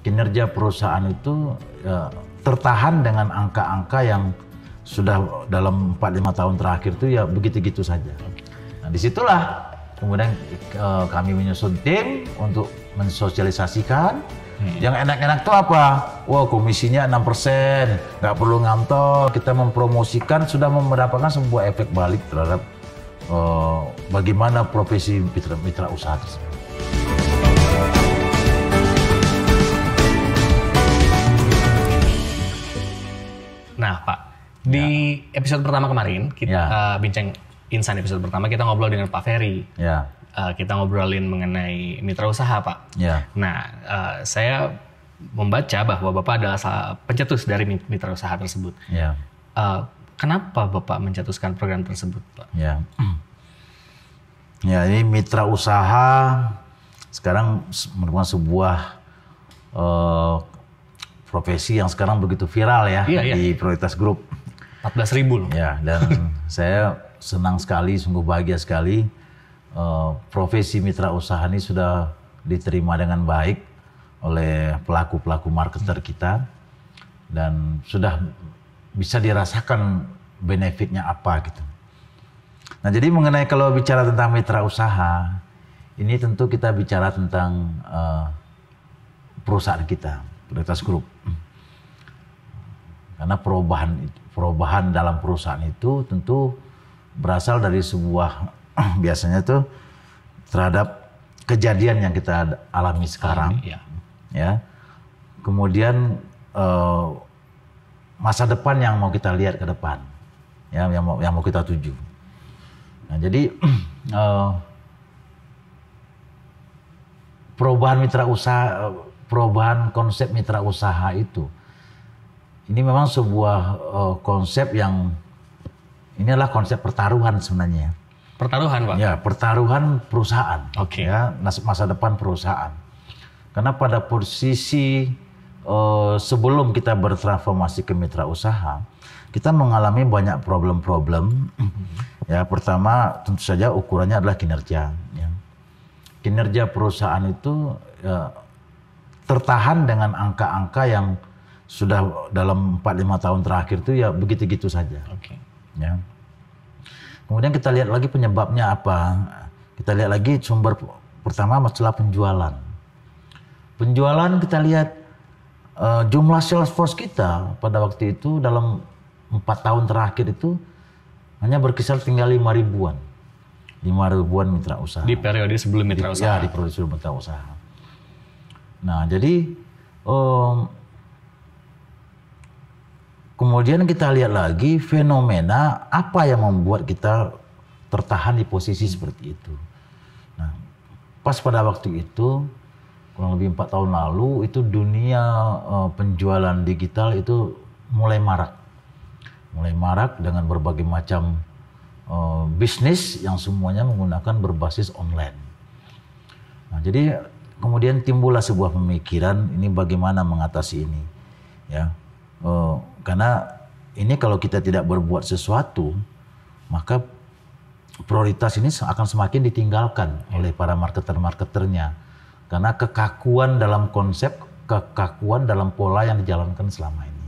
kinerja perusahaan itu ya, tertahan dengan angka-angka yang sudah dalam 4-5 tahun terakhir itu ya begitu-gitu saja. Nah, disitulah kemudian kami menyusun tim untuk mensosialisasikan. Yang enak-enak itu apa? Wah, komisinya 6%, nggak perlu ngantol. Kita mempromosikan sudah mendapatkan sebuah efek balik terhadap bagaimana profesi mitra usaha tersebut. Nah, Pak, di episode pertama kemarin kita bincang Insan episode pertama kita ngobrol dengan Pak Ferry. Ya. Kita ngobrolin mengenai mitra usaha, Pak. Ya. Nah, saya membaca bahwa Bapak adalah pencetus dari mitra usaha tersebut. Ya. Kenapa Bapak mencetuskan program tersebut, Pak? Ya. Ya, ini mitra usaha sekarang merupakan sebuah profesi yang sekarang begitu viral ya di Prioritas Group. 14.000 loh. Ya, dan saya senang sekali, sungguh bahagia sekali profesi mitra usaha ini sudah diterima dengan baik oleh pelaku-pelaku marketer kita dan sudah bisa dirasakan benefitnya apa gitu. Nah, jadi mengenai kalau bicara tentang mitra usaha, ini tentu kita bicara tentang perusahaan kita, Prioritas Group. Karena perubahan dalam perusahaan itu tentu berasal dari sebuah biasanya tuh terhadap kejadian yang kita alami sekarang, ya. Kemudian masa depan yang mau kita lihat ke depan, ya, yang mau kita tuju. Nah, jadi perubahan mitra usaha, perubahan konsep mitra usaha itu, ini memang sebuah konsep yang ini adalah konsep pertaruhan sebenarnya. Pertaruhan, Pak? Ya, pertaruhan perusahaan. Oke. Ya, masa depan perusahaan. Karena pada posisi sebelum kita bertransformasi ke mitra usaha, kita mengalami banyak problem-problem. Ya, pertama tentu saja ukurannya adalah kinerja. Ya. Kinerja perusahaan itu ya, tertahan dengan angka-angka yang sudah dalam 4-5 tahun terakhir itu ya begitu-gitu saja. Oke. Ya. Kemudian kita lihat lagi penyebabnya apa. Kita lihat lagi sumber pertama masalah penjualan. Penjualan kita lihat jumlah sales force kita pada waktu itu dalam 4 tahun terakhir itu hanya berkisar tinggal 5.000-an. 5.000-an mitra usaha. Di periode sebelum mitra usaha? Ya, di periode sebelum mitra usaha. Nah, jadi kemudian kita lihat lagi fenomena apa yang membuat kita tertahan di posisi seperti itu. Nah, pas pada waktu itu, kurang lebih 4 tahun lalu, itu dunia penjualan digital itu mulai marak. Mulai marak dengan berbagai macam bisnis yang semuanya menggunakan berbasis online. Nah, jadi kemudian timbullah sebuah pemikiran, ini bagaimana mengatasi ini. Ya. Karena ini kalau kita tidak berbuat sesuatu, maka prioritas ini akan semakin ditinggalkan oleh para marketer-marketernya. Karena kekakuan dalam konsep, kekakuan dalam pola yang dijalankan selama ini.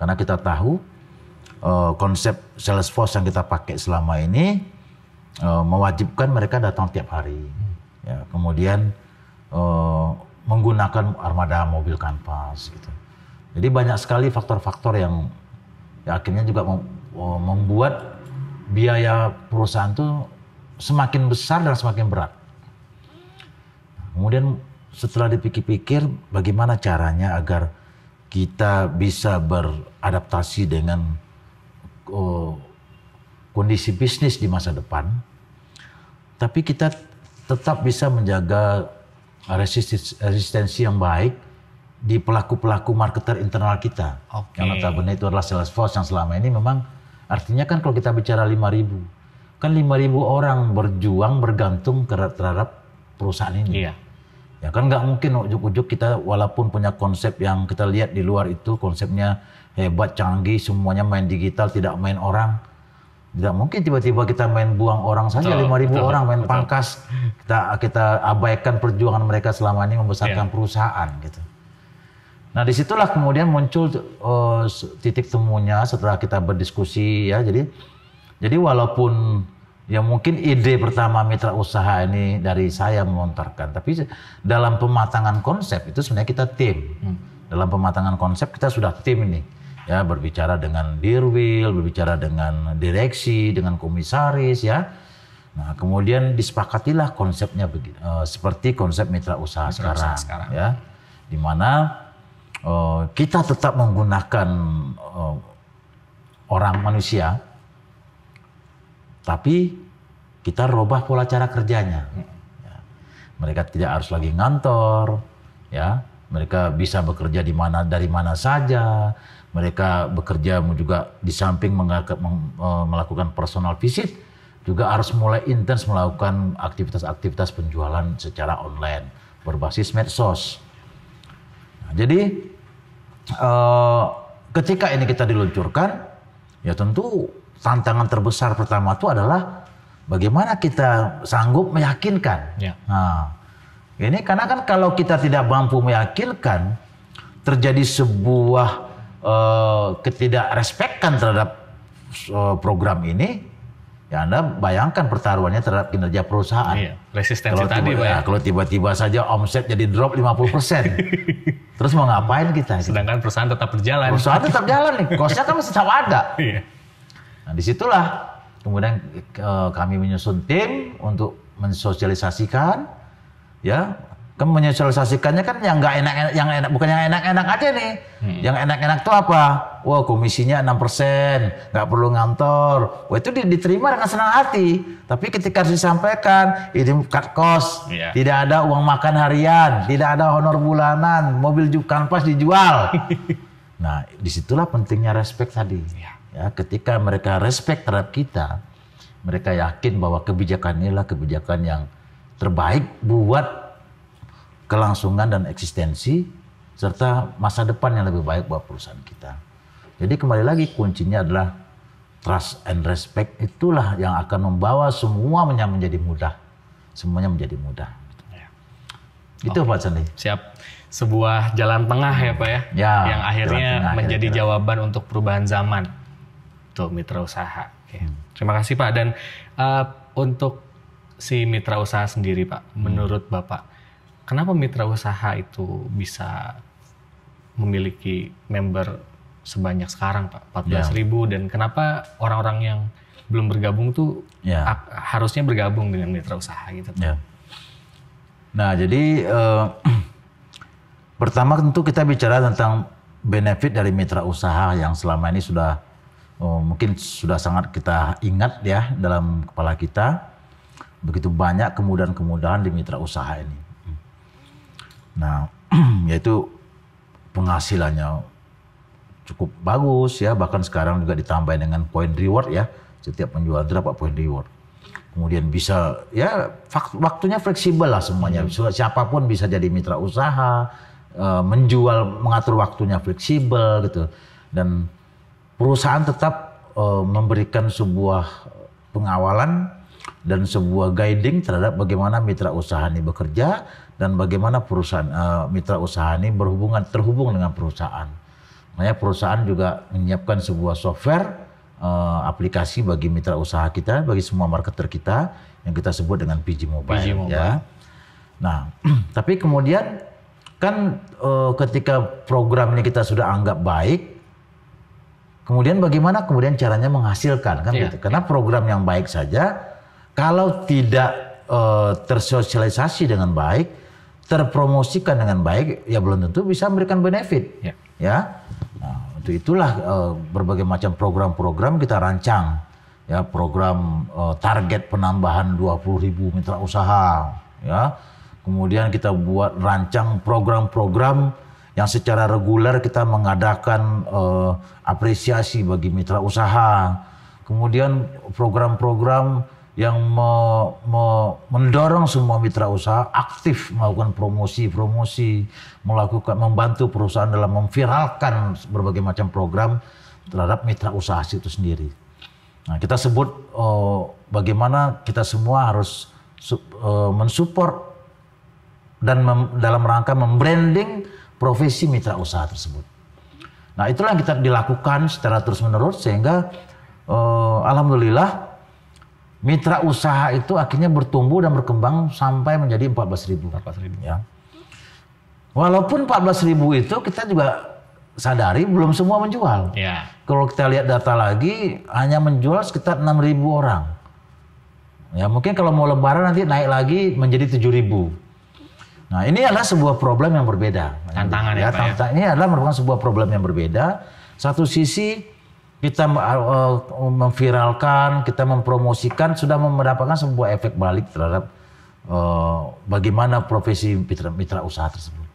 Karena kita tahu konsep Salesforce yang kita pakai selama ini mewajibkan mereka datang tiap hari. Ya, kemudian menggunakan armada mobil kanvas gitu. Jadi banyak sekali faktor-faktor yang ya, akhirnya juga membuat biaya perusahaan itu semakin besar dan semakin berat. Kemudian setelah dipikir-pikir bagaimana caranya agar kita bisa beradaptasi dengan kondisi bisnis di masa depan, tapi kita tetap bisa menjaga resistensi yang baik di pelaku-pelaku marketer internal kita. Oke. Yang notabene itu adalah Salesforce yang selama ini memang artinya kan kalau kita bicara 5.000, kan 5.000 orang berjuang bergantung terhadap perusahaan ini. Iya. Ya kan nggak mungkin ujuk-ujuk kita walaupun punya konsep yang kita lihat di luar itu konsepnya hebat, canggih, semuanya main digital, tidak main orang. Tidak mungkin tiba-tiba kita main buang orang saja, 5.000 orang main pangkas. Kita abaikan perjuangan mereka selama ini membesarkan perusahaan gitu. Nah disitulah kemudian muncul titik temunya setelah kita berdiskusi ya. Jadi walaupun ya mungkin ide pertama mitra usaha ini dari saya melontarkan, tapi dalam pematangan konsep itu sebenarnya kita tim. Dalam pematangan konsep kita sudah tim ini. Ya, berbicara dengan dirwil, berbicara dengan direksi, dengan komisaris ya. Nah, kemudian disepakatilah konsepnya seperti konsep mitra usaha sekarang. Ya. Di mana kita tetap menggunakan orang manusia, tapi kita rubah pola cara kerjanya. Ya. Mereka tidak harus lagi ngantor, ya. Mereka bisa bekerja dari mana saja. Mereka bekerja juga di samping melakukan personal visit, juga harus mulai intens melakukan aktivitas-aktivitas penjualan secara online berbasis medsos. Nah, jadi ketika ini kita diluncurkan, ya tentu tantangan terbesar pertama itu adalah bagaimana kita sanggup meyakinkan. Ya. Nah, ini karena kan kalau kita tidak mampu meyakinkan, terjadi sebuah ketidakrespekan terhadap program ini, ya Anda bayangkan pertaruhannya terhadap kinerja perusahaan. Iya, resistensi tadi Pak ya. Kalau tiba-tiba saja omset jadi drop 50%, terus mau ngapain kita? Sedangkan perusahaan tetap berjalan. Perusahaan tetap jalan nih, cost-nya kan masih sama ada. Iya. Nah disitulah kemudian kami menyusun tim untuk mensosialisasikan, ya. Kan menyosialisasikannya kan yang nggak enak, bukan yang enak-enak aja nih. Yang enak-enak tuh apa? Wah komisinya 6%, nggak perlu ngantor. Wah itu diterima dengan senang hati. Tapi ketika disampaikan, ini cut cost, tidak ada uang makan harian, tidak ada honor bulanan, mobil kanvas dijual. Nah disitulah pentingnya respect tadi. Ya, ketika mereka respect terhadap kita, mereka yakin bahwa kebijakan inilah kebijakan yang terbaik buat kelangsungan dan eksistensi serta masa depan yang lebih baik buat perusahaan kita. Jadi kembali lagi kuncinya adalah trust and respect, itulah yang akan membawa semuanya menjadi mudah. Semuanya menjadi mudah. Ya. Itu Pak Sandi. Siap. Sebuah jalan tengah ya Pak ya. Yang akhirnya menjadi jawaban untuk perubahan zaman. Tuh mitra usaha. Oke. Terima kasih Pak. Dan untuk si mitra usaha sendiri Pak, menurut Bapak, kenapa mitra usaha itu bisa memiliki member sebanyak sekarang Pak, 14.000, dan kenapa orang-orang yang belum bergabung tuh harusnya bergabung dengan mitra usaha gitu Pak? Nah jadi pertama tentu kita bicara tentang benefit dari mitra usaha yang selama ini sudah mungkin sudah sangat kita ingat ya dalam kepala kita. Begitu banyak kemudahan-kemudahan di mitra usaha ini. Nah, yaitu penghasilannya cukup bagus ya, bahkan sekarang juga ditambah dengan point reward ya, setiap penjual dapat point reward. Kemudian bisa ya waktunya fleksibel lah semuanya, siapapun bisa jadi mitra usaha, mengatur waktunya fleksibel gitu, dan perusahaan tetap memberikan sebuah pengawalan dan sebuah guiding terhadap bagaimana mitra usaha ini bekerja dan bagaimana perusahaan mitra usaha ini terhubung dengan perusahaan. Makanya perusahaan juga menyiapkan sebuah software aplikasi bagi mitra usaha kita, bagi semua marketer kita yang kita sebut dengan PG Mobile. Ya. Nah, tapi kemudian kan ketika program ini kita sudah anggap baik, kemudian bagaimana kemudian caranya menghasilkan kan gitu. Karena program yang baik saja kalau tidak tersosialisasi dengan baik, terpromosikan dengan baik, ya belum tentu bisa memberikan benefit. Ya. Nah, untuk itulah berbagai macam program-program kita rancang. Ya, program target penambahan 20.000 mitra usaha. Ya. Kemudian kita buat rancang program-program yang secara reguler kita mengadakan apresiasi bagi mitra usaha. Kemudian program-program yang mendorong semua mitra usaha aktif melakukan promosi, membantu perusahaan dalam memviralkan berbagai macam program terhadap mitra usaha itu sendiri. Nah, kita sebut bagaimana kita semua harus mensupport dan dalam rangka membranding profesi mitra usaha tersebut. Nah, itulah yang kita dilakukan secara terus-menerus sehingga alhamdulillah mitra usaha itu akhirnya bertumbuh dan berkembang sampai menjadi 14.000. Ya. Walaupun 14.000 itu kita juga sadari belum semua menjual. Ya. Kalau kita lihat data lagi hanya menjual sekitar 6.000 orang. Ya, mungkin kalau mau lebaran nanti naik lagi menjadi 7.000. Nah, ini adalah sebuah problem yang berbeda. Tantangan ya, Pak ya? Ini adalah merupakan sebuah problem yang berbeda. Satu sisi kita memviralkan, kita mempromosikan, sudah mendapatkan sebuah efek balik terhadap bagaimana profesi mitra usaha tersebut.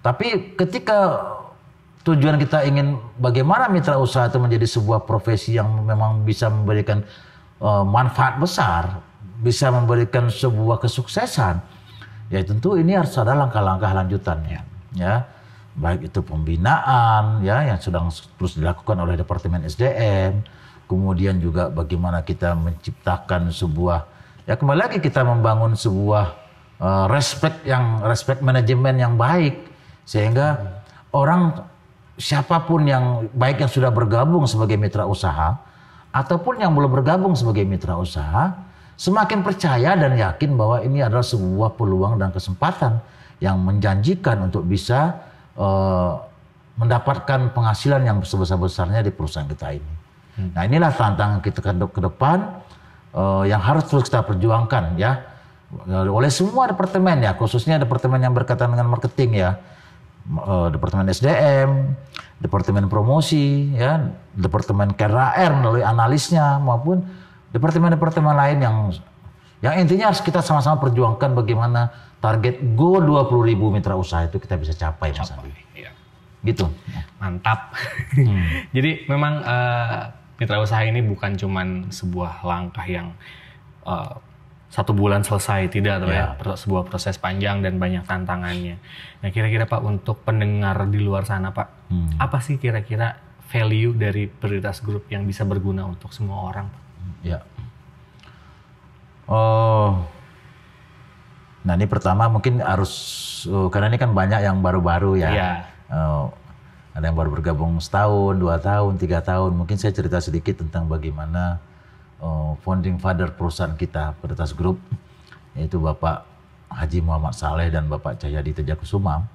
Tapi ketika tujuan kita ingin bagaimana mitra usaha itu menjadi sebuah profesi yang memang bisa memberikan manfaat besar, bisa memberikan sebuah kesuksesan, ya tentu ini harus ada langkah-langkah lanjutannya, ya baik itu pembinaan, ya yang sedang terus dilakukan oleh Departemen SDM, kemudian juga bagaimana kita menciptakan sebuah, ya kembali lagi kita membangun sebuah respect manajemen yang baik sehingga orang siapapun yang baik yang sudah bergabung sebagai mitra usaha ataupun yang belum bergabung sebagai mitra usaha semakin percaya dan yakin bahwa ini adalah sebuah peluang dan kesempatan yang menjanjikan untuk bisa mendapatkan penghasilan yang sebesar-besarnya di perusahaan kita ini. Nah, inilah tantangan kita ke depan yang harus terus kita perjuangkan ya oleh semua departemen ya, khususnya departemen yang berkaitan dengan marketing ya, Departemen SDM, Departemen Promosi ya, Departemen KRR melalui analisnya maupun departemen-departemen lain yang intinya harus kita sama-sama perjuangkan bagaimana target goal 20.000 mitra usaha itu kita bisa capai. Ya. Gitu. Mantap. Jadi memang mitra usaha ini bukan cuman sebuah langkah yang 1 bulan selesai, tidak ya. Sebuah proses panjang dan banyak tantangannya. Nah, kira-kira Pak untuk pendengar di luar sana Pak, apa sih kira-kira value dari Prioritas Group yang bisa berguna untuk semua orang Pak? Ya. Nah ini pertama mungkin harus karena ini kan banyak yang baru-baru ya. Ada yang baru bergabung setahun, 2 tahun, 3 tahun. Mungkin saya cerita sedikit tentang bagaimana founding father perusahaan kita Prioritas Group, yaitu Bapak Haji Muhammad Saleh dan Bapak Cahyadi Tejakusuma,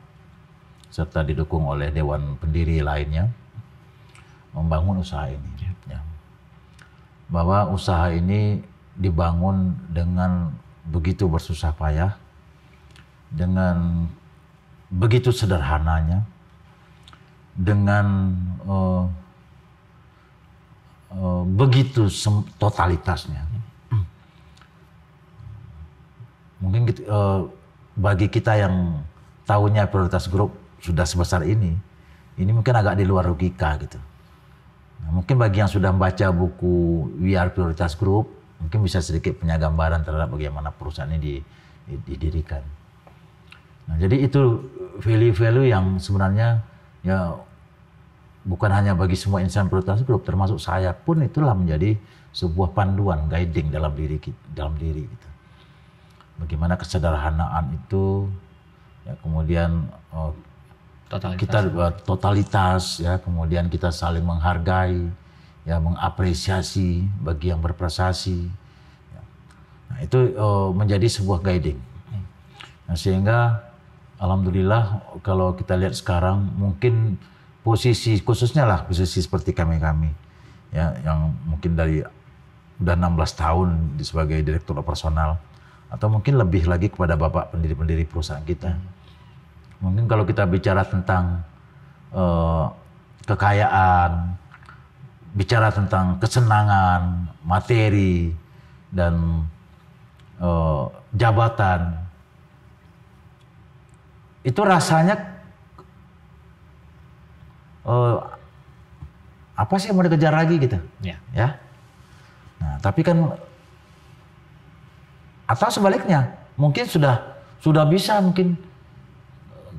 serta didukung oleh Dewan Pendiri lainnya, membangun usaha ini. Ya. Bahwa usaha ini dibangun dengan begitu bersusah payah, dengan begitu sederhananya, dengan begitu totalitasnya. Mungkin bagi kita yang tahunya Prioritas Group sudah sebesar ini mungkin agak di luar logika gitu. Nah, mungkin bagi yang sudah membaca buku We Are Prioritas Group, mungkin bisa sedikit punya gambaran terhadap bagaimana perusahaan ini didirikan. Nah, jadi itu value-value yang sebenarnya ya bukan hanya bagi semua insan Prioritas Group, termasuk saya pun itulah menjadi sebuah panduan, guiding dalam diri kita. Bagaimana kesederhanaan itu, ya kemudian totalitas ya, kemudian kita saling menghargai, ya mengapresiasi bagi yang berprestasi. Ya. Nah, itu menjadi sebuah guiding. Nah, sehingga alhamdulillah kalau kita lihat sekarang mungkin posisi khususnya lah posisi seperti kami ya yang mungkin dari udah 16 tahun sebagai direktur operasional atau mungkin lebih lagi kepada Bapak pendiri perusahaan kita. Mungkin kalau kita bicara tentang kekayaan, bicara tentang kesenangan, materi, dan jabatan, itu rasanya apa sih yang mau dikejar lagi gitu, ya. Nah, tapi kan atau sebaliknya, mungkin sudah bisa mungkin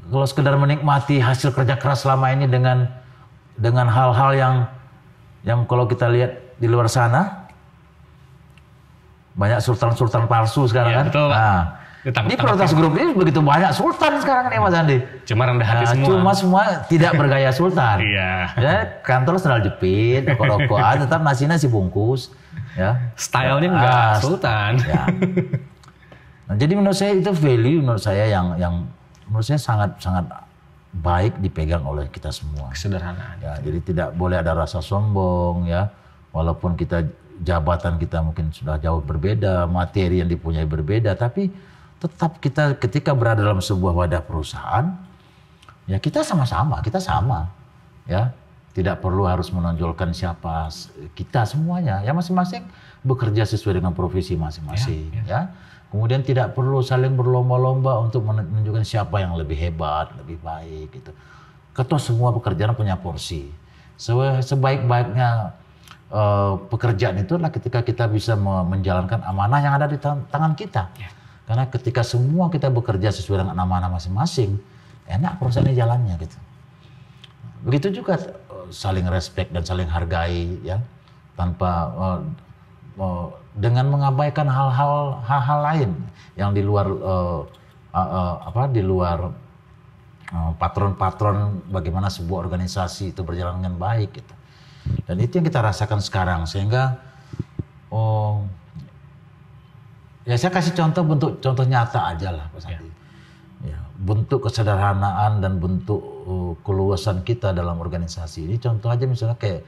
kalau sekedar menikmati hasil kerja keras selama ini dengan hal-hal yang kalau kita lihat di luar sana banyak sultan palsu sekarang kan. Betul, nah, Di prioritas grup ini begitu banyak sultan sekarang nih Mas Andi. Cuma rendah hati semua. Cuma semua tidak bergaya sultan. Iya. Ya, kantor sendal jepit, rokok-rokokan, tetap nasinya si bungkus. Ya. Stylenya enggak sultan. Ya. Nah, jadi menurut saya itu value menurut saya yang menurut saya sangat baik dipegang oleh kita semua. Kesederhanaan. Ya, jadi tidak boleh ada rasa sombong ya. Walaupun jabatan kita mungkin sudah jauh berbeda, materi yang dipunyai berbeda, tapi tetap kita ketika berada dalam sebuah wadah perusahaan, ya kita sama-sama, kita sama. Ya, tidak perlu harus menonjolkan siapa, kita semuanya. Ya masing-masing bekerja sesuai dengan profesi masing-masing. Ya. Kemudian tidak perlu saling berlomba-lomba untuk menunjukkan siapa yang lebih hebat, lebih baik gitu. Ketua semua pekerjaan punya porsi. Sebaik-baiknya pekerjaan itu adalah ketika kita bisa menjalankan amanah yang ada di tangan kita. Ya. Karena ketika semua kita bekerja sesuai dengan amanah masing-masing, enak perusahaannya jalannya gitu. Begitu juga saling respect dan saling hargai ya, tanpa dengan mengabaikan hal-hal lain yang di luar patron-patron bagaimana sebuah organisasi itu berjalan dengan baik gitu. Dan itu yang kita rasakan sekarang sehingga ya saya kasih contoh nyata aja lah Pak Sandi. Ya, bentuk kesederhanaan dan bentuk keluasan kita dalam organisasi ini contoh aja misalnya kayak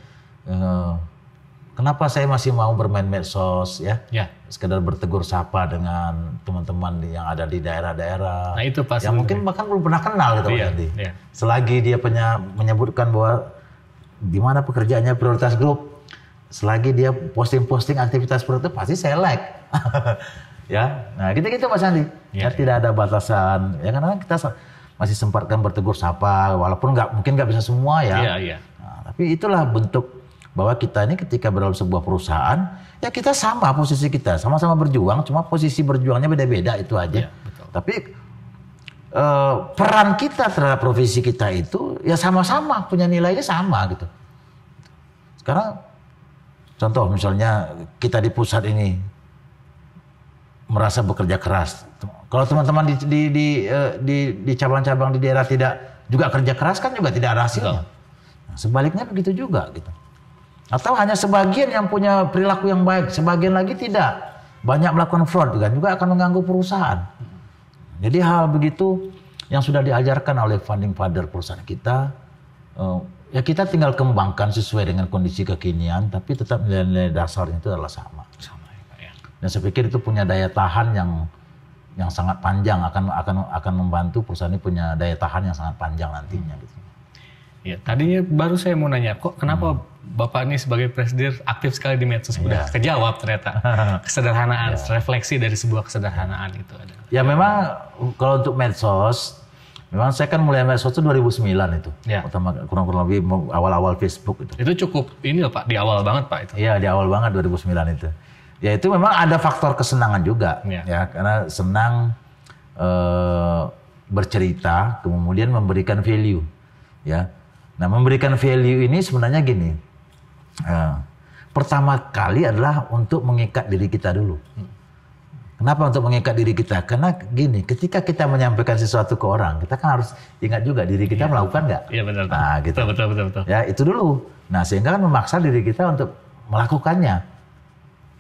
kenapa saya masih mau bermain medsos ya? Sekedar bertegur sapa dengan teman-teman yang ada di daerah-daerah. Nah itu pas yang mungkin bahkan belum pernah kenal gitu Pak Sandi. Selagi dia menyebutkan bahwa di mana pekerjaannya prioritas grup, selagi dia posting-posting aktivitas seperti itu pasti saya like. Ya, nah gitu-gitu Mas Andi. Ya, tidak ada batasan. Ya karena kita masih sempatkan bertegur sapa, walaupun mungkin nggak bisa semua ya. Nah, tapi itulah bentuk bahwa kita ini ketika berada dalam sebuah perusahaan, ya kita sama posisi kita, sama-sama berjuang, cuma posisi berjuangnya beda-beda itu aja. Betul. Tapi peran kita terhadap profesi kita itu ya sama-sama punya nilainya sama gitu. Sekarang contoh misalnya kita di pusat ini merasa bekerja keras. Kalau teman-teman di cabang-cabang di daerah tidak juga kerja keras kan juga tidak ada hasilnya. Nah, sebaliknya begitu juga gitu. Atau hanya sebagian yang punya perilaku yang baik, sebagian lagi tidak. Banyak melakukan fraud juga akan mengganggu perusahaan. Jadi hal begitu yang sudah diajarkan oleh founding father perusahaan kita, ya kita tinggal kembangkan sesuai dengan kondisi kekinian, tapi tetap nilai-nilai dasarnya itu adalah sama. Dan saya pikir itu punya daya tahan yang sangat panjang, akan membantu perusahaan ini punya daya tahan yang sangat panjang nantinya. Gitu. Ya, tadinya baru saya mau nanya, kok kenapa Bapak ini sebagai presidir aktif sekali di medsos? Udah kejawab ternyata. Kesederhanaan, refleksi dari sebuah kesederhanaan itu ada. Ya memang kalau untuk medsos, memang saya kan mulai medsos itu 2009 itu. Pertama kurang lebih awal-awal Facebook itu. Itu cukup ini loh Pak, di awal banget Pak itu. Iya, di awal banget 2009 itu. Ya itu memang ada faktor kesenangan juga, ya karena senang bercerita, kemudian memberikan value, ya. Nah memberikan value ini sebenarnya gini, pertama kali adalah untuk mengikat diri kita dulu. Kenapa untuk mengikat diri kita? Karena gini, ketika kita menyampaikan sesuatu ke orang, kita kan harus ingat juga diri kita melakukan nggak? Iya benar. Nah gitu. Betul. Ya itu dulu. Nah sehingga kan memaksa diri kita untuk melakukannya.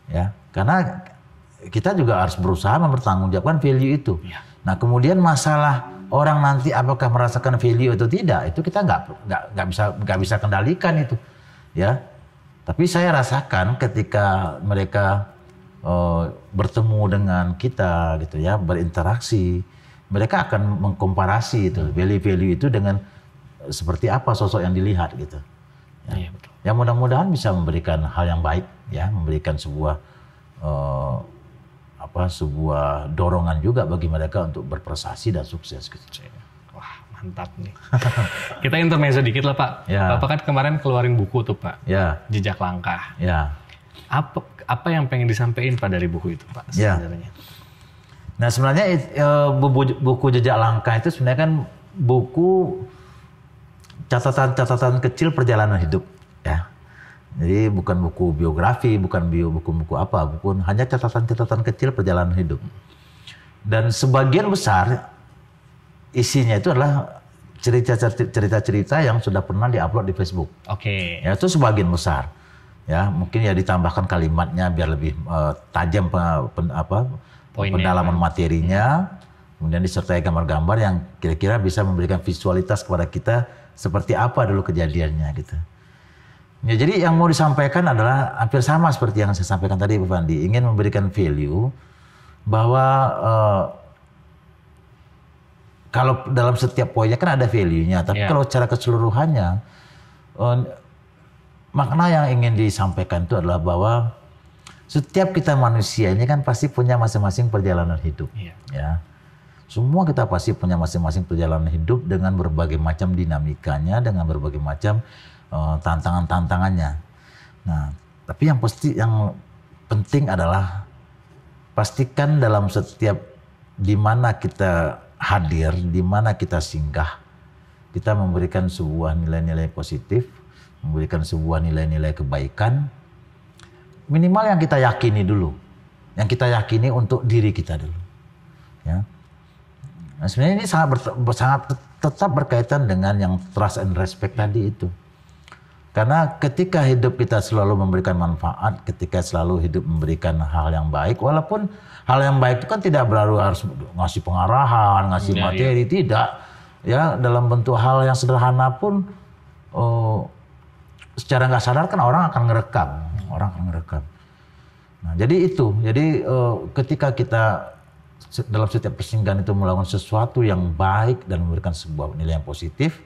Ya, karena kita juga harus berusaha mempertanggungjawabkan value itu. Nah, kemudian masalah orang nanti apakah merasakan value atau tidak, itu kita nggak bisa kendalikan itu, ya. Tapi saya rasakan ketika mereka bertemu dengan kita, gitu ya, berinteraksi, mereka akan mengkomparasi itu value-value itu dengan seperti apa sosok yang dilihat, gitu. Ya. Iya, betul. Ya mudah-mudahan bisa memberikan hal yang baik, ya, memberikan sebuah sebuah dorongan juga bagi mereka untuk berprestasi dan sukses. Gitu. Wah mantap nih. Kita intermezzo dikit lah Pak. Bapak kan kemarin keluarin buku tuh Pak. Jejak Langkah. Apa yang pengen disampaikan Pak dari buku itu Pak sebenarnya? Nah sebenarnya buku Jejak Langkah itu sebenarnya kan buku catatan-catatan kecil perjalanan hidup, ya. Jadi bukan buku biografi, bukan buku apa, hanya catatan-catatan kecil perjalanan hidup. Dan sebagian besar isinya itu adalah cerita-cerita yang sudah pernah diupload di Facebook. Oke. Ya, itu sebagian besar. Ya, mungkin ya ditambahkan kalimatnya biar lebih tajam pendalaman materinya. Kemudian disertai gambar-gambar yang kira-kira bisa memberikan visualitas kepada kita seperti apa dulu kejadiannya gitu. Ya, jadi yang mau disampaikan adalah hampir sama seperti yang saya sampaikan tadi, Pak Fandi. Ingin memberikan value bahwa kalau dalam setiap poinnya kan ada value-nya, tapi kalau secara keseluruhannya makna yang ingin disampaikan itu adalah bahwa setiap kita manusia ini kan pasti punya masing-masing perjalanan hidup, ya. Semua kita pasti punya masing-masing perjalanan hidup dengan berbagai macam dinamikanya, dengan berbagai macam tantangan-tantangannya. Nah, tapi yang penting adalah pastikan dalam setiap di mana kita hadir, di mana kita singgah, kita memberikan sebuah nilai-nilai positif, memberikan sebuah nilai-nilai kebaikan, minimal yang kita yakini dulu, yang kita yakini untuk diri kita dulu, ya. Nah, sebenarnya ini sangat tetap berkaitan dengan yang trust and respect tadi itu. Karena ketika hidup kita selalu memberikan manfaat, ketika selalu hidup memberikan hal yang baik, walaupun hal yang baik itu kan tidak berarti harus ngasih pengarahan, ngasih materi, tidak. Ya, dalam bentuk hal yang sederhana pun secara nggak sadar kan orang akan ngerekam. Nah, jadi itu. Jadi ketika kita dalam setiap persinggahan itu melakukan sesuatu yang baik dan memberikan sebuah nilai yang positif,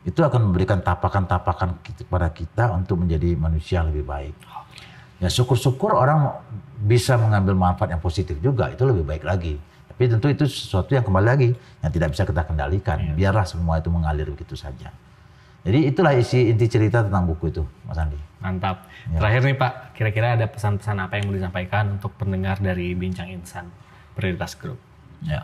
itu akan memberikan tapakan-tapakan kepada kita untuk menjadi manusia yang lebih baik. Ya, syukur-syukur orang bisa mengambil manfaat yang positif juga, itu lebih baik lagi. Tapi tentu itu sesuatu yang kembali lagi yang tidak bisa kita kendalikan. Biarlah semua itu mengalir begitu saja. Jadi itulah inti cerita tentang buku itu, Mas Andi. Mantap. Ya. Terakhir nih Pak, kira-kira ada pesan-pesan apa yang mau disampaikan untuk pendengar dari Bincang Insan Prioritas Group? Ya.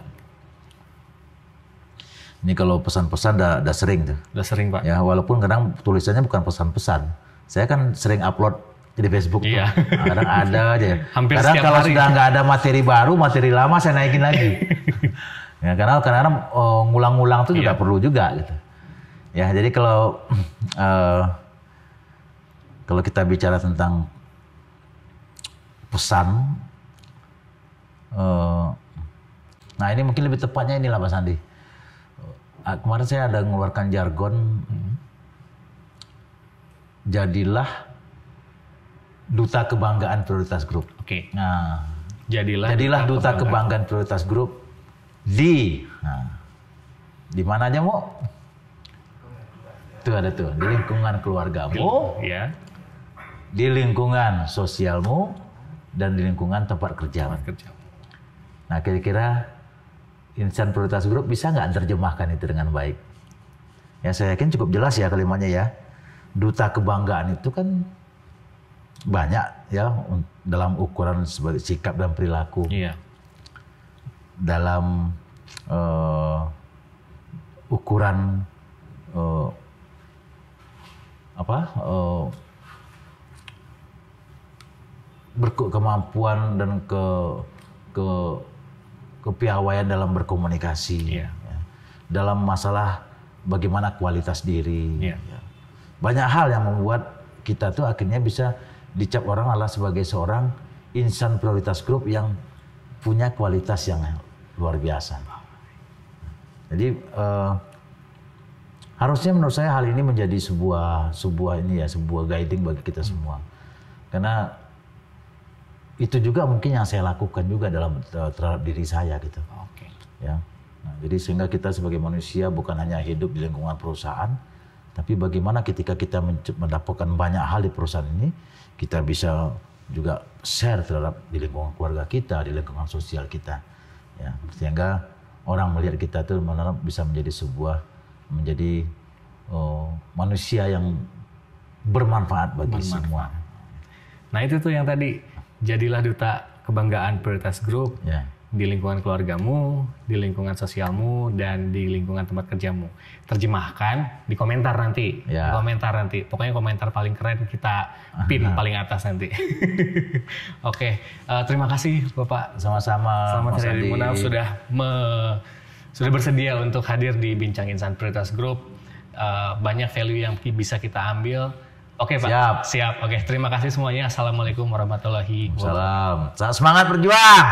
Ini kalau pesan-pesan udah sering tuh. Udah sering Pak. Ya, walaupun kadang tulisannya bukan pesan-pesan. Saya kan sering upload di Facebook tuh. Kadang ada aja. Hampir kadang setiap kalau hari. Sudah nggak ada materi baru, materi lama saya naikin lagi. Ya, karena kadang-kadang ngulang-ngulang tuh juga perlu juga gitu. Ya, jadi kalau kita bicara tentang pesan, nah ini mungkin lebih tepatnya inilah Pak Sandi. Kemarin saya ada mengeluarkan jargon, jadilah duta kebanggaan Prioritas Group. Oke. Nah, jadilah duta kebanggaan Prioritas Group di mana aja mau? Tuh ada tuh, di lingkungan keluargamu, di lingkungan sosialmu, dan di lingkungan tempat kerjamu. Nah, kira-kira Insan Prioritas Group bisa nggak terjemahkan itu dengan baik? Ya, saya yakin cukup jelas ya kalimatnya ya. Duta kebanggaan itu kan banyak ya dalam ukuran sebagai sikap dan perilaku. Iya. Dalam ukuran berkemampuan dan kepiawaian dalam berkomunikasi, ya. Dalam masalah bagaimana kualitas diri, ya. Banyak hal yang membuat kita tuh akhirnya bisa dicap orang adalah sebagai seorang insan Prioritas Group yang punya kualitas yang luar biasa. Jadi harusnya menurut saya hal ini menjadi sebuah guiding bagi kita semua. Karena itu juga mungkin yang saya lakukan juga terhadap diri saya gitu. Oke. Ya. Nah, jadi sehingga kita sebagai manusia bukan hanya hidup di lingkungan perusahaan, tapi bagaimana ketika kita mendapatkan banyak hal di perusahaan ini, kita bisa juga share terhadap di lingkungan keluarga kita, di lingkungan sosial kita. Ya, sehingga orang melihat kita itu benar-benar bisa menjadi manusia yang bermanfaat bagi semua. Nah itu tuh yang tadi, jadilah duta kebanggaan Prioritas Group di lingkungan keluargamu, di lingkungan sosialmu, dan di lingkungan tempat kerjamu. Terjemahkan di komentar nanti. Di komentar nanti. Pokoknya komentar paling keren kita pin paling atas nanti. Oke, terima kasih Bapak. Sama-sama. Selamat Hari Munaf sudah bersedia untuk hadir di Bincang Insan Prioritas Group. Banyak value yang bisa kita ambil. Oke Pak, siap. Oke, terima kasih semuanya. Assalamualaikum warahmatullahi wabarakatuh. Salam. Semangat berjuang.